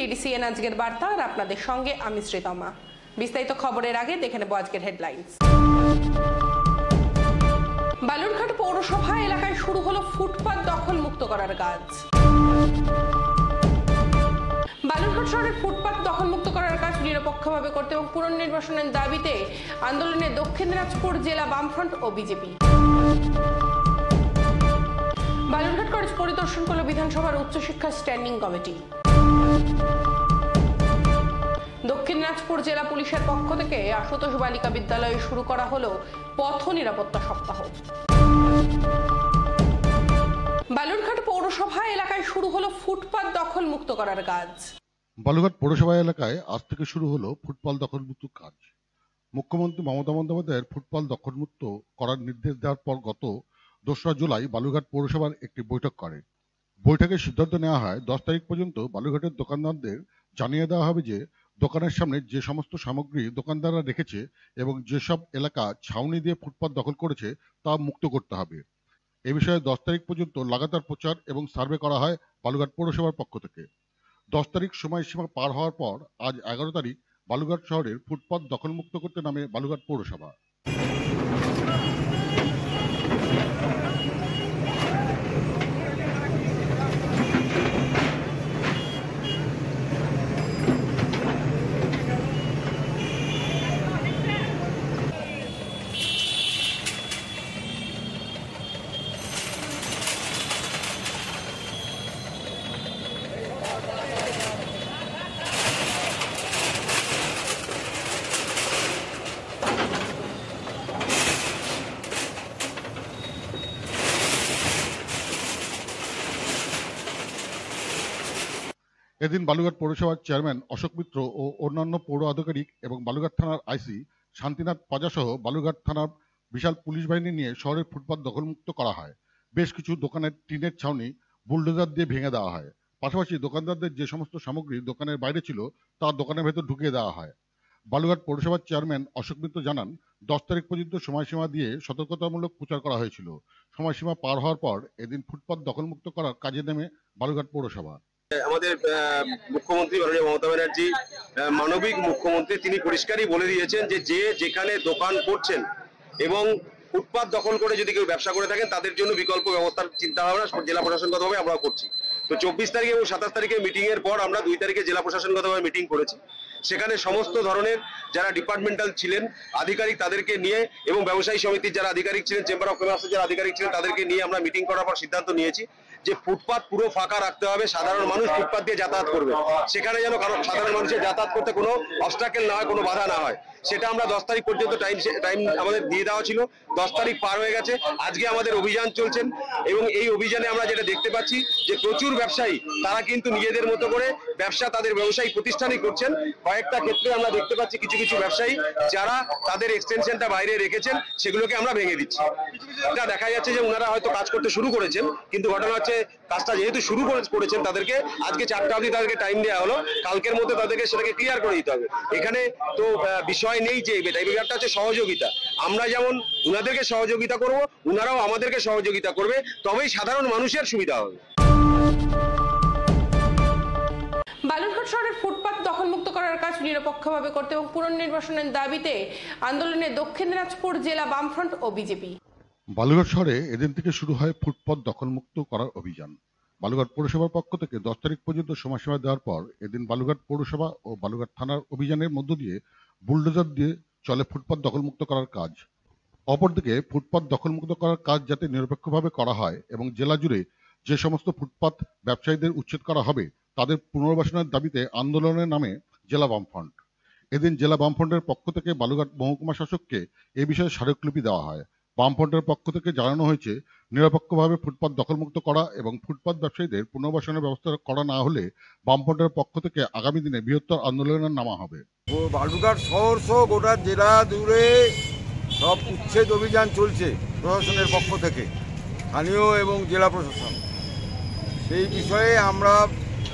DDCN আজকের বার্তা আর আপনাদের সঙ্গে আমি শ্রীতমা। বিস্তারিত খবরের আগে দেখে নেব আজকের হেডলাইন্স। বালুরঘাট পৌরসভা এলাকায় শুরু হলো ফুটপাত দখল মুক্ত করার কাজ। বালুরঘাট শহরের ফুটপাত দখল মুক্ত করার কাজ নিরপেক্ষভাবে করতে এবং পুনর্নির্বাসনের দাবিতে আন্দোলনে দক্ষিণ দিনাজপুর জেলা বামফ্রন্ট ও বিজেপি। বালুরঘাট কলেজ পরিদর্শন করল বিধানসভার উচ্চশিক্ষা স্ট্যান্ডিং কমিটি। দক্ষিণ দিনাজপুর জেলা পুলিশের পক্ষ থেকে আশুতোষ বালিকা বিদ্যালয়ে শুরু করা হলো পথ নিরাপত্তা সপ্তাহ। বালুরঘাট পৌরসভা এলাকায় শুরু হলো ফুটপাত দখল মুক্ত করার কাজ। বালুরঘাট পৌরসভা এলাকায় আজ থেকে শুরু হলো ফুটপাত দখল মুক্ত কাজ। মুখ্যমন্ত্রী মমতা বন্দ্যোপাধ্যায়ের ফুটপাত দখল মুক্ত করার নির্দেশ দেওয়ার পর গত 2রা জুলাই বালুরঘাট পৌরসভার একটি বৈঠক করে। বৈঠকে সিদ্ধান্ত নেওয়া হয় 10 তারিখ পর্যন্ত বালুরঘাটের দোকানদারদের জানিয়ে দেওয়া হবে যে দোকানের সামনে যে সমস্ত সামগ্রী দোকানদাররা রেখেছে এবং যেসব এলাকা ছাউনি দিয়ে ফুটপাত দখল করেছে তা মুক্ত করতে হবে। এ বিষয়ে 10 তারিখ পর্যন্ত লাগাতার প্রচার এবং সার্ভে করা হয় বালুরঘাট পৌরসভার পক্ষ থেকে। 10 তারিখ সময়সীমা পার হওয়ার পর আজ 11 তারিখ বালুরঘাট শহরের ফুটপাত দখলমুক্ত করতে নামে বালুরঘাট পৌরসভা। এদিন বালুরঘাট পৌরসভার চেয়ারম্যান অশোক মিত্র ও অন্যান্য পৌর আধিকারিক এবং বালুরঘাট থানার আইসি শান্তিনাথ পাজা সহ বালুরঘাট থানার বিশাল পুলিশ বাহিনী নিয়ে শহরের ফুটপাত দখলমুক্ত করা হয়। বেশ কিছু দোকানের টিনের ছাউনি বুলডোজার দিয়ে ভেঙে দেওয়া হয়। পাশাপাশি দোকানদারদের যে সমস্ত সামগ্রী দোকানের বাইরে ছিল তা দোকানের ভেতর ঢুকিয়ে দেওয়া হয়। বালুরঘাট পৌরসভার চেয়ারম্যান অশোক মিত্র জানান 10 তারিখ পর্যন্ত সময়সীমা দিয়ে সতর্কতামূলক প্রচার করা হয়েছিল। সময়সীমা পার হওয়ার পর এদিন ফুটপাত দখলমুক্ত করার কাজে নেমে বালুরঘাট পৌরসভা। আমাদের মুখ্যমন্ত্রী মাননীয় মমতা ব্যানার্জি মানবিক মুখ্যমন্ত্রী, তিনি পরিষ্কারই বলে দিয়েছেন যে যেখানে দোকান করছেন এবং ফুটপাত দখল করে যদি কেউ ব্যবসা করে থাকেন তাদের জন্য বিকল্প ব্যবস্থার চিন্তা ভাবনা জেলা প্রশাসনগতভাবে আমরা করছি। তো 24 তারিখ এবং 27 তারিখে মিটিং এর পর আমরা 2 তারিখে জেলা প্রশাসনগতভাবে মিটিং করেছি। সেখানে সমস্ত ধরনের যারা ডিপার্টমেন্টাল ছিলেন আধিকারিক তাদেরকে নিয়ে এবং ব্যবসায়ী সমিতির যারা আধিকারিক ছিলেন, চেম্বার অফ কমার্সের যারা আধিকারিক ছিলেন তাদেরকে নিয়ে আমরা মিটিং করার পর সিদ্ধান্ত নিয়েছি যে ফুটপাত পুরো ফাঁকা রাখতে হবে। সাধারণ মানুষ ফুটপাত দিয়ে যাতায়াত করবে, সেখানে যেন সাধারণ মানুষের যাতায়াত করতে কোনো অবস্ট্রাকেল না হয়, কোনো বাধা না হয়। সেটা আমরা 10 তারিখ পর্যন্ত টাইম আমাদের দিয়ে দেওয়া ছিল। 10 তারিখ পার হয়ে গেছে, আজকে আমাদের অভিযান চলছেন এবং এই অভিযানে আমরা যেটা দেখতে পাচ্ছি যে প্রচুর ব্যবসায়ী তারা কিন্তু নিজেদের মতো করে ব্যবসা তাদের ব্যবসায়ী প্রতিষ্ঠানই করছেন। কয়েকটা ক্ষেত্রে আমরা দেখতে পাচ্ছি কিছু কিছু ব্যবসায়ী যারা তাদের এক্সটেনশনটা বাইরে রেখেছেন সেগুলোকে আমরা ভেঙে দিচ্ছি। এটা দেখা যাচ্ছে যে ওনারা হয়তো কাজ করতে শুরু করেছেন, কিন্তু ঘটনা হচ্ছে কাজটা যেহেতু শুরু করেছেন তাদেরকে আজকে 4টা অবধি তাদেরকে টাইম দেওয়া হলো, কালকের মধ্যে তাদেরকে সেটাকে ক্লিয়ার করে দিতে হবে। এখানে তো বিষয় নেই যে এই ব্যাপারটা হচ্ছে সহযোগিতা। আমরা যেমন ওনাদেরকে সহযোগিতা করব, ওনারাও আমাদেরকে সহযোগিতা করবে, তবেই সাধারণ মানুষের সুবিধা হবে। বালুরঘাট শহরের ফুটপাত দখলমুক্ত করার কাজ নিরপেক্ষভাবে করতে এবং পুনর্নির্বাসনের দাবিতে আন্দোলনে দক্ষিণ দিনাজপুর জেলা বামফ্রন্ট ও বিজেপি। বালুরঘাট শহরে এদিন থেকে শুরু হয় ফুটপাত দখলমুক্ত করার অভিযান। বালুরঘাট পৌরসভার পক্ষ থেকে 10 তারিখ পর্যন্ত সময়সীমা দেওয়ার পর এদিন বালুরঘাট পৌরসভা ও বালুরঘাট থানার অভিযানের মধ্য দিয়ে বুলডোজার দিয়ে চলে ফুটপাত দখলমুক্ত করার কাজ। অপরদিকে ফুটপাত দখলমুক্ত করার কাজ যাতে নিরপেক্ষভাবে করা হয় এবং জেলা জুড়ে যে সমস্ত ফুটপাত ব্যবসায়ীদের উচ্ছেদ করা হবে তাদের পুনর্বাসনের দাবিতে আন্দোলনের নামে জেলা বামফ্রন্ট। এদিন জেলা বামফ্রন্টের পক্ষ থেকে বালুরঘাট মহকুমা শাসককে এ বিষয়ে স্মারকলিপি দেওয়া হয়। বামফ্রন্টের পক্ষ থেকে জানানো হয়েছে নিরপেক্ষভাবে ফুটপাত দখলমুক্ত করা এবং ফুটপাত ব্যবসায়ীদের পুনর্বাসনের ব্যবস্থা করা না হলে বামফ্রন্টের পক্ষ থেকে আগামী দিনে বৃহত্তর আন্দোলনের নামা হবে। বালুরঘাট শহর সহ গোটা জেলা জুড়ে সব উচ্ছেদ অভিযান চলছে প্রশাসনের পক্ষ থেকে, স্থানীয় এবং জেলা প্রশাসন। সেই বিষয়ে আমরা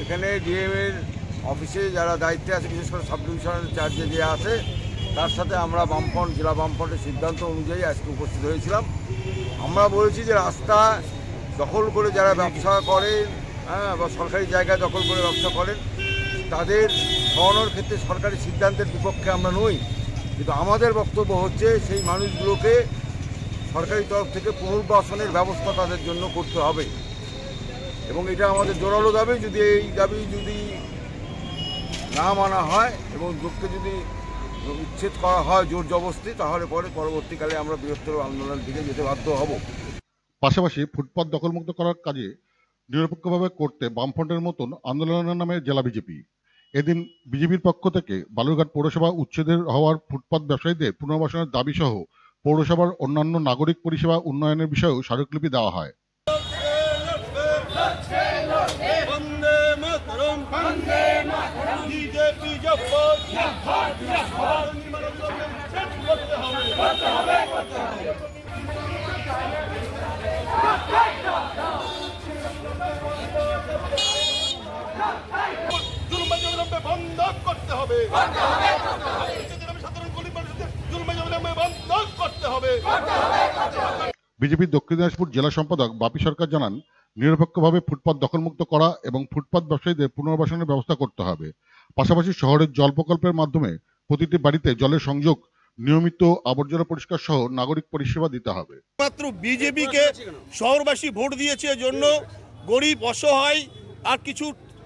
এখানে ডিএম এর অফিসে যারা দায়িত্বে আছে, বিশেষ করে সাব ডিভিশনাল চার্জে যে আছে তার সাথে আমরা বামফ্রন্ট জেলা বামফ্রন্টের সিদ্ধান্ত অনুযায়ী আজকে উপস্থিত হয়েছিলাম। আমরা বলেছি যে রাস্তা দখল করে যারা ব্যবসা করেন, বা সরকারি জায়গায় দখল করে ব্যবসা করেন, তাদের সরানোর ক্ষেত্রে সরকারি সিদ্ধান্তের বিপক্ষে আমরা নই, কিন্তু আমাদের বক্তব্য হচ্ছে সেই মানুষগুলোকে সরকারি তরফ থেকে পুনর্বাসনের ব্যবস্থা তাদের জন্য করতে হবে এবং এটা আমাদের জোরালো দাবি। যদি এই দাবি যদি না মানা হয় এবং লোককে যদি উচ্ছেদ করা হয় জোর জবরদস্তি, তাহলে পরে পরবর্তীকালে আমরা বৃহত্তর আন্দোলনের দিকে যেতে বাধ্য হব। পাশাপাশি ফুটপাত দখলমুক্ত করার কাজে নিরপেক্ষভাবে করতে বামফ্রন্টের মতন আন্দোলনের নামে জেলা বিজেপি। এদিন বিজেপির পক্ষ থেকে বালুরঘাট পৌরসভা উচ্ছেদের হওয়ার ফুটপাত ব্যবসায়ীদের পুনর্বাসনের দাবি সহ পৌরসভার অন্যান্য নাগরিক পরিষেবা উন্নয়নের বিষয়েও স্মারকলিপি দেওয়া হয়। বিজেপির দক্ষিণ দিনাজপুর জেলা সম্পাদক বাপি সরকার জানান, নিরপেক্ষভাবে ফুটপাত দখলমুক্ত করা এবং ফুটপাত ব্যবসায়ীদের পুনর্বাসনের ব্যবস্থা করতে হবে। পাশাপাশি শহরের জল প্রকল্পের মাধ্যমে প্রতিটি বাড়িতে জলের সংযোগ, নিয়মিত আবর্জনা পরিষ্কার সহ নাগরিক পরিষেবা দিতে হবে। মাত্র বিজেপিকে শহরবাসী ভোট দিয়েছে জন্য গরিব অসহায় আর কিছু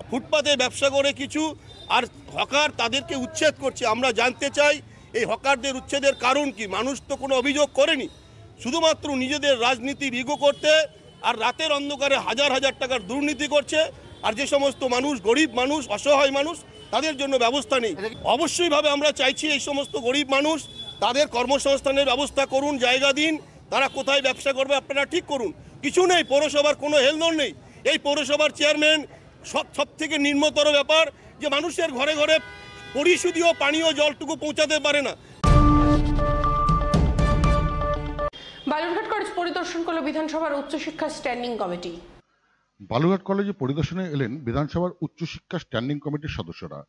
ফুটপাতে ব্যবসা করে কিছু আর হকার তাদেরকে উচ্ছেদ করছে। আমরা জানতে চাই এই হকারদের উচ্ছেদের কারণ কি? মানুষ তো কোনো অভিযোগ করেনি, শুধুমাত্র নিজেদের রাজনীতির ইগো করতে আর রাতের অন্ধকারে হাজার হাজার টাকার দুর্নীতি করছে। আর যে সমস্ত মানুষ গরিব মানুষ অসহায় মানুষ তাদের জন্য ব্যবস্থা নেই। অবশ্যই ভাবে আমরা চাইছি এই সমস্ত গরিব মানুষ তাদের কর্মসংস্থানের ব্যবস্থা করুন, জায়গা দিন, তারা কোথায় ব্যবসা করবে আপনারা ঠিক করুন। কিছু নেই, পৌরসভার কোনো হেলদোল নেই। এই পৌরসভার চেয়ারম্যান সব থেকে নিম্নতর ব্যাপার যে মানুষের ঘরে ঘরে পরিশোধীয় পানীয় জলটুকু পৌঁছাতে পারে না। বালুরঘাট কলেজ পরিদর্শন করল বিধানসভার উচ্চশিক্ষা স্ট্যান্ডিং কমিটি। বালুরঘাট কলেজে পরিদর্শনে এলেন বিধানসভার উচ্চশিক্ষা স্ট্যান্ডিং কমিটির সদস্যরা।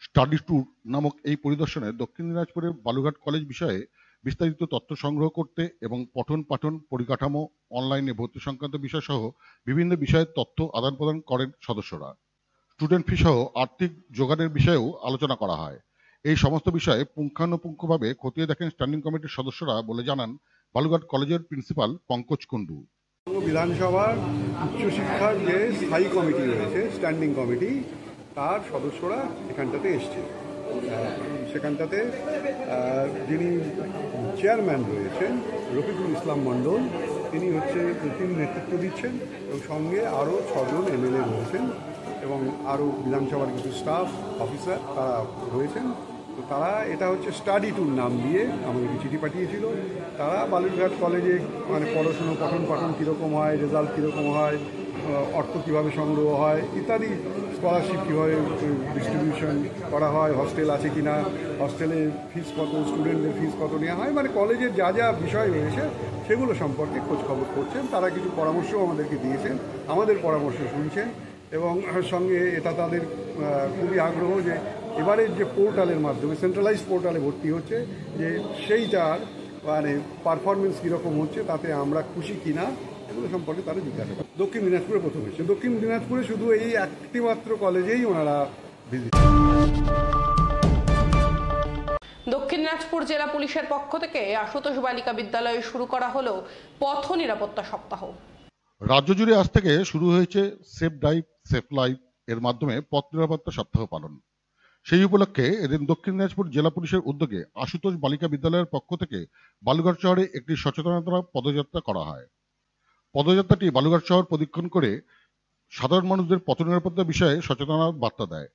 স্টাডি ট্যুর নামক এই পরিদর্শনে দক্ষিণ দিনাজপুরের বালুরঘাট কলেজ বিষয়ে বিস্তারিত তথ্য সংগ্রহ করতে এবং পঠন পাঠন পরিকাঠামো, অনলাইনে ভর্তি সংক্রান্ত বিষয় সহ বিভিন্ন বিষয়ের তথ্য আদান প্রদান করেন সদস্যরা। স্টুডেন্ট ফি সহ আর্থিক যোগানের বিষয়েও আলোচনা করা হয়। এই সমস্ত বিষয়ে পুঙ্খানুপুঙ্খভাবে খতিয়ে দেখেন স্ট্যান্ডিং কমিটির সদস্যরা বলে জানান বালুরঘাট কলেজের প্রিন্সিপাল পঙ্কজ কুণ্ডু। বিধানসভার উচ্চশিক্ষার যে স্থায়ী কমিটি রয়েছে, স্ট্যান্ডিং কমিটি, তার সদস্যরা এখানটাতে এসছে। সেখানটাতে যিনি চেয়ারম্যান রয়েছেন রফিকুল ইসলাম মণ্ডল, তিনি নেতৃত্ব দিচ্ছেন এবং সঙ্গে আরও 6 জন এমএলএ রয়েছেন এবং আরও বিধানসভার কিছু স্টাফ অফিসার তারা রয়েছেন। তো তারা এটা হচ্ছে স্টাডি ট্যুর নাম দিয়ে আমাদেরকে চিঠি পাঠিয়েছিল। তারা বালুরঘাট কলেজে মানে পড়াশুনো পঠন পাঠন কীরকম হয়, রেজাল্ট কীরকম হয়, অর্থ কীভাবে সংগ্রহ হয় ইত্যাদি, স্কলারশিপ কীভাবে ডিস্ট্রিবিউশন করা হয়, হস্টেল আছে কি না, হস্টেলে ফিস কত, স্টুডেন্টদের ফিস কত নেওয়া হয়, মানে কলেজের যা যা বিষয় রয়েছে সেগুলো সম্পর্কে খোঁজখবর করছেন। তারা কিছু পরামর্শও আমাদেরকে দিয়েছেন, আমাদের পরামর্শ শুনছেন এবং সঙ্গে এটা তাদের খুবই আগ্রহ যে এবারের যে পোর্টালের মাধ্যমে সেন্ট্রালাইজড পোর্টালে ভর্তি হচ্ছে, যে সেইটার মানে পারফরমেন্স কীরকম হচ্ছে, তাতে আমরা খুশি কিনা এগুলো সম্পর্কে তারা জিজ্ঞাসা করে। দক্ষিণ দিনাজপুরে প্রথম হয়েছে, দক্ষিণ দিনাজপুরে শুধু এই একটি মাত্র কলেজেই ওনারা ভিজিট। দক্ষিণ দিনাজপুর জেলা পুলিশের পক্ষ থেকে আশুতোষ বালিকা বিদ্যালয়ে শুরু করা হলো পথ নিরাপত্তা সপ্তাহ। রাজ্য জুড়ে আজ থেকে শুরু হয়েছে সেফ ড্রাইভ সেফ লাইফ এর মাধ্যমে পথ নিরাপত্তা সপ্তাহ পালন। সেই উপলক্ষে এদিন দক্ষিণ দিনাজপুর জেলা পুলিশের উদ্যোগে আশুতোষ বালিকা বিদ্যালয়ের পক্ষ থেকে বালুরঘাট শহরে একটি সচেতনতা পদযাত্রা করা হয়। পদযাত্রাটি বালুরঘাট শহর প্রদক্ষিণ করে সাধারণ মানুষদের পথ নিরাপত্তা বিষয়ে সচেতনতার বার্তা দেয়।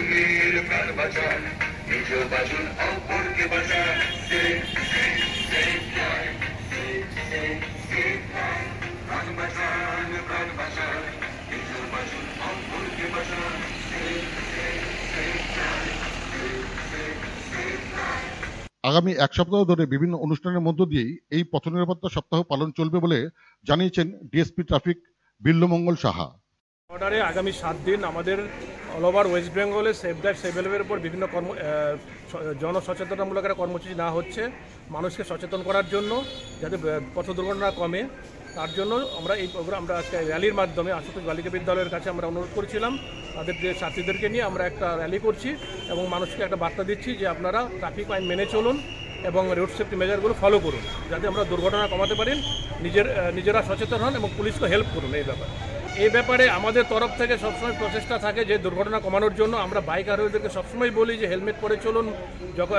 আগামী এক সপ্তাহ ধরে বিভিন্ন অনুষ্ঠানের মধ্য দিয়েই এই পথ নিরাপত্তা সপ্তাহ পালন চলবে বলে জানিয়েছেন ডিএসপি ট্রাফিক বিল্লমঙ্গল সাহা। অর্ডারে আগামী 7 দিন আমাদের অল ওভার ওয়েস্ট বেঙ্গলে সেফ ড্রাইভ সেভ হেল্পের উপর বিভিন্ন জনসচেতনতামূলক একটা কর্মসূচি নেওয়া হচ্ছে মানুষকে সচেতন করার জন্য, যাতে পথ দুর্ঘটনা কমে। তার জন্য আমরা এই প্রোগ্রাম আমরা আজকে র্যালির মাধ্যমে আশুতোষ বালিকা বিদ্যালয়ের কাছে আমরা অনুরোধ করেছিলাম তাদের যে ছাত্রীদেরকে নিয়ে আমরা একটা র্যালি করছি এবং মানুষকে একটা বার্তা দিচ্ছি যে আপনারা ট্রাফিক আইন মেনে চলুন এবং রোড সেফটি মেজারগুলো ফলো করুন, যাতে আমরা দুর্ঘটনা কমাতে পারি। নিজেরা সচেতন হন এবং পুলিশকে হেল্প করুন। এই ব্যাপারে আমাদের তরফ থেকে সবসময় প্রচেষ্টা থাকে যে দুর্ঘটনা কমানোর জন্য আমরা বাইক আরোহীদেরকে সবসময় বলি যে হেলমেট পরে চলুন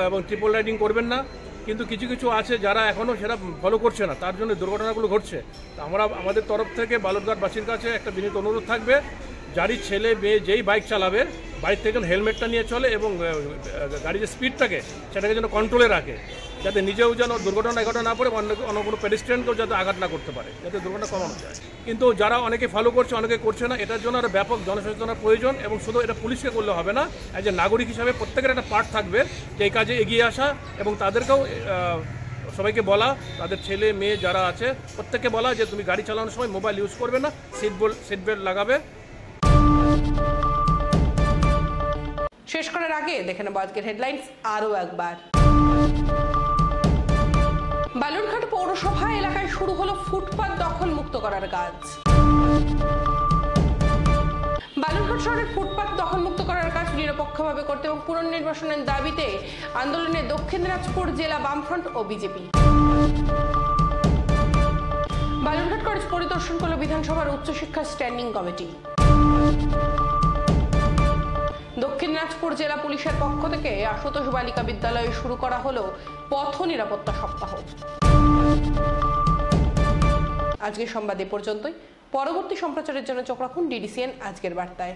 এবং ট্রিপল রাইডিং করবেন না। কিন্তু কিছু কিছু আছে যারা এখনও সেটা ফলো করছে না, তার জন্য দুর্ঘটনাগুলো ঘটছে। আমরা আমাদের তরফ থেকে বালুরঘাটবাসীর কাছে একটা বিনীত অনুরোধ থাকবে, যারই ছেলে মেয়ে যেই বাইক চালাবে বাইক থেকে হেলমেটটা নিয়ে চলে এবং গাড়ির যে স্পিডটাকে সেটাকে যেন কন্ট্রোলে রাখে, যাতে নিজেও যেন দুর্ঘটনা ঘটনা না পড়ে অন্য কোনো পেডেস্ট্রিয়ানকেও যাতে আঘাত না করতে পারে, যাতে দুর্ঘটনা কমানো যায়। কিন্তু যারা অনেকে ফলো করছে অনেকে করছে না, এটার জন্য আরও ব্যাপক জনসচেতনার প্রয়োজন এবং শুধু এটা পুলিশকে করলে হবে না, অ্যাজ এ নাগরিক হিসাবে প্রত্যেকের একটা পার্ট থাকবে যে এই কাজে এগিয়ে আসা এবং তাদেরকেও সবাইকে বলা, তাদের ছেলে মেয়ে যারা আছে প্রত্যেককে বলা যে তুমি গাড়ি চালানোর সময় মোবাইল ইউজ করবে না, সিট বেল্ট লাগাবে। শেষ করার আগে দেখে নেব আজকের হেডলাইন্স আরও একবার। বালুরঘাট পৌরসভা এলাকায় শুরু হলো ফুটপাত দখল মুক্ত করার কাজ। বালুরঘাট শহরের ফুটপাত দখল মুক্ত করার কাজ নিরপেক্ষভাবে করতে এবং পুনর্নির্বাসনের দাবিতে আন্দোলনে দক্ষিণ দিনাজপুর জেলা বামফ্রন্ট ও বিজেপি। বালুরঘাট কলেজ পরিদর্শন করল বিধানসভার উচ্চশিক্ষা স্ট্যান্ডিং কমিটি। দক্ষিণ দিনাজপুর জেলা পুলিশের পক্ষ থেকে আশুতোষ বালিকা বিদ্যালয়ে শুরু করা হলো পথ নিরাপত্তা সপ্তাহ। আজকের সংবাদ এ পর্যন্তই। পরবর্তী সম্প্রচারের জন্য চোখ রাখুন ডিডিসিএন আজকের বার্তায়।